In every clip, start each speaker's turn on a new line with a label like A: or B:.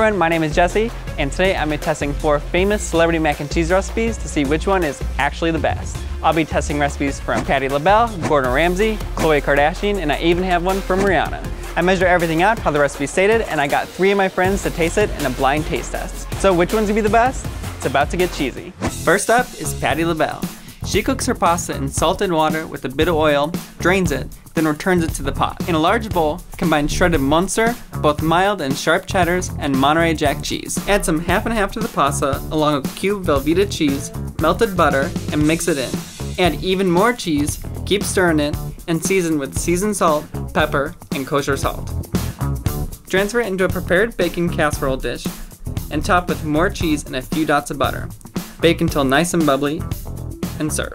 A: everyone, my name is Jesse, and today I'm testing 4 famous celebrity mac and cheese recipes to see which one is actually the best. I'll be testing recipes from Patti LaBelle, Gordon Ramsay, Khloe Kardashian, and I even have one from Rihanna. I measure everything out how the recipe stated, and I got 3 of my friends to taste it in a blind taste test. So which one's gonna be the best? It's about to get cheesy. First up is Patti LaBelle. She cooks her pasta in salted water with a bit of oil, drains it, then returns it to the pot. In a large bowl, combine shredded Munster, both mild and sharp cheddars, and Monterey Jack cheese. Add some half and half to the pasta, along with cubed Velveeta cheese, melted butter, and mix it in. Add even more cheese, keep stirring it, and season with seasoned salt, pepper, and kosher salt. Transfer it into a prepared baking casserole dish, and top with more cheese and a few dots of butter. Bake until nice and bubbly, and serve.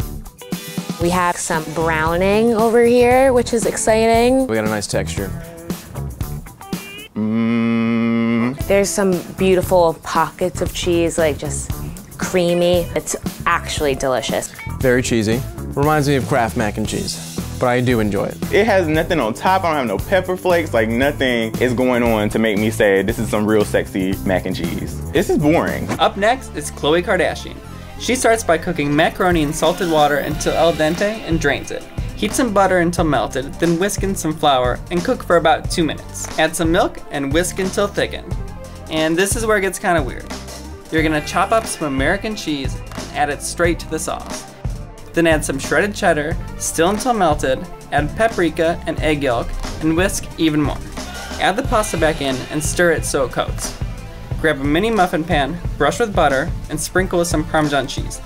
B: We have some browning over here, which is exciting.
C: We got a nice texture.
B: There's some beautiful pockets of cheese, like just creamy. It's actually delicious.
C: Very cheesy. Reminds me of Kraft mac and cheese, but I do enjoy it.
D: It has nothing on top. I don't have no pepper flakes. Like nothing is going on to make me say this is some real sexy mac and cheese. This is boring.
A: Up next is Khloe Kardashian. She starts by cooking macaroni in salted water until al dente and drains it. Heat some butter until melted, then whisk in some flour and cook for about 2 minutes. Add some milk and whisk until thickened. And this is where it gets kind of weird. You're gonna chop up some American cheese and add it straight to the sauce. Then add some shredded cheddar, still until melted, add paprika and egg yolk, and whisk even more. Add the pasta back in and stir it so it coats. Grab a mini muffin pan, brush with butter, and sprinkle with some Parmesan cheese.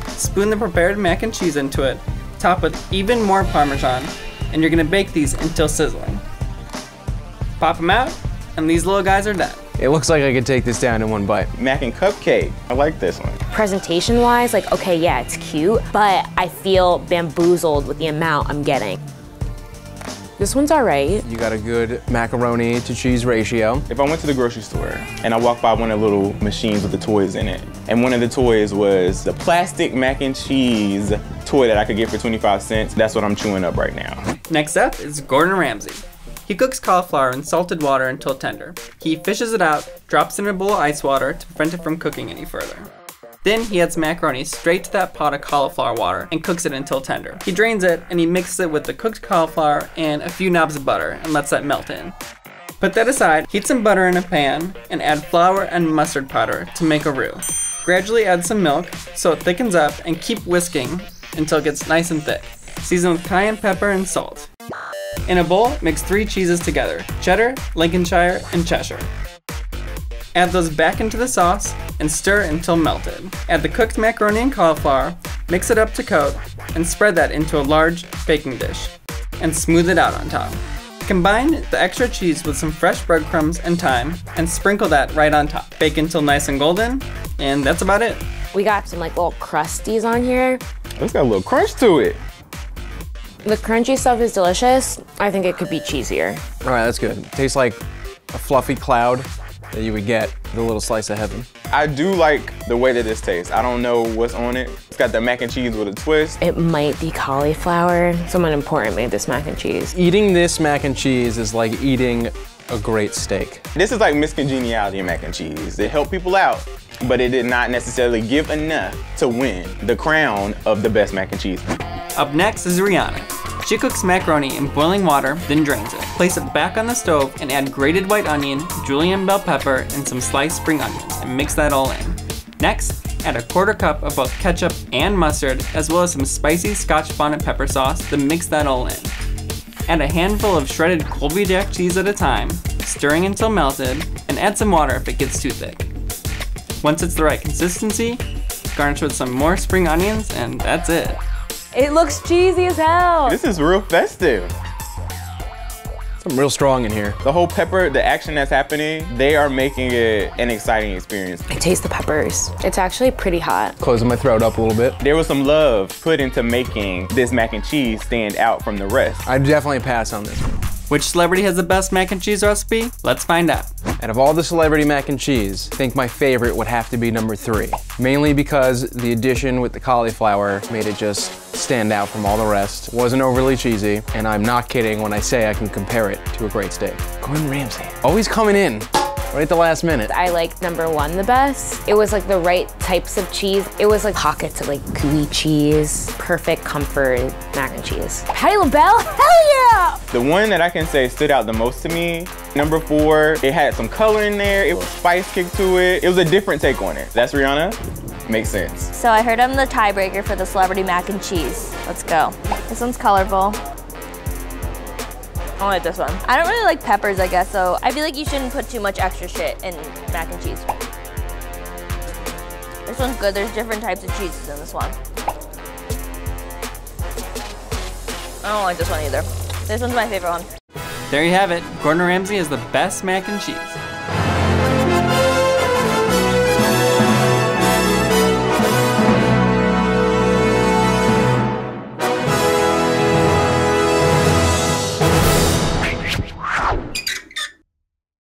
A: Spoon the prepared mac and cheese into it, top with even more Parmesan, and you're gonna bake these until sizzling. Pop them out, and these little guys are done.
C: It looks like I could take this down in one bite.
D: Mac and cupcake. I like this one.
B: Presentation-wise, like, okay, yeah, it's cute, but I feel bamboozled with the amount I'm getting. This one's all right.
C: You got a good macaroni to cheese ratio.
D: If I went to the grocery store and I walked by one of the little machines with the toys in it, and one of the toys was the plastic mac and cheese toy that I could get for 25 cents, that's what I'm chewing up right now.
A: Next up is Gordon Ramsay. He cooks cauliflower in salted water until tender. He fishes it out, drops it in a bowl of ice water to prevent it from cooking any further. Then he adds macaroni straight to that pot of cauliflower water and cooks it until tender. He drains it and he mixes it with the cooked cauliflower and a few knobs of butter and lets that melt in. Put that aside, heat some butter in a pan and add flour and mustard powder to make a roux. Gradually add some milk so it thickens up and keep whisking until it gets nice and thick. Season with cayenne pepper and salt. In a bowl, mix 3 cheeses together, cheddar, Lincolnshire, and Cheshire. Add those back into the sauce and stir until melted. Add the cooked macaroni and cauliflower, mix it up to coat, and spread that into a large baking dish, and smooth it out on top. Combine the extra cheese with some fresh breadcrumbs and thyme, and sprinkle that right on top. Bake until nice and golden, and that's about it.
B: We got some like little crusties on here.
D: It's got a little crunch to it.
B: The crunchy stuff is delicious. I think it could be cheesier.
C: All right, that's good. Tastes like a fluffy cloud that you would get with a little slice of heaven.
D: I do like the way that this tastes. I don't know what's on it. It's got the mac and cheese with a twist.
B: It might be cauliflower. Someone important made this mac and cheese.
C: Eating this mac and cheese is like eating a great steak.
D: This is like Miss Congeniality in mac and cheese. It helped people out, but it did not necessarily give enough to win the crown of the best mac and cheese.
A: Up next is Rihanna. She cooks macaroni in boiling water, then drains it. Place it back on the stove and add grated white onion, julienne bell pepper, and some sliced spring onions, and mix that all in. Next, add a 1/4 cup of both ketchup and mustard, as well as some spicy Scotch bonnet pepper sauce, then mix that all in. Add a handful of shredded Colby Jack cheese at a time, stirring until melted, and add some water if it gets too thick. Once it's the right consistency, garnish with some more spring onions, and that's it.
B: It looks cheesy as hell.
D: This is real festive.
C: Something real strong in here.
D: The whole pepper, the action that's happening, they are making it an exciting experience.
B: I taste the peppers. It's actually pretty hot.
C: Closing my throat up a little bit.
D: There was some love put into making this mac and cheese stand out from the rest.
C: I'd definitely pass on this one.
A: Which celebrity has the best mac and cheese recipe? Let's find out.
C: Out of all the celebrity mac and cheese, I think my favorite would have to be number 3. Mainly because the addition with the cauliflower made it just stand out from all the rest. Wasn't overly cheesy, and I'm not kidding when I say I can compare it to a great steak. Gordon Ramsay. Always coming in right at the last minute.
B: I like number 1 the best. It was like the right types of cheese. It was like pockets of like gooey cheese, perfect comfort mac and cheese. Patti LaBelle, hell yeah!
D: The one that I can say stood out the most to me, number 4, it had some color in there, it was spice kick to it. It was a different take on it. That's Rihanna? Makes sense.
E: So I heard I'm the tiebreaker for the celebrity mac and cheese. Let's go. This one's colorful. I like this one. I don't really like peppers, I guess, so I feel like you shouldn't put too much extra shit in mac and cheese. This one's good. There's different types of cheeses in this one. I don't like this one either. This one's my favorite one.
A: There you have it. Gordon Ramsay is the best mac and cheese.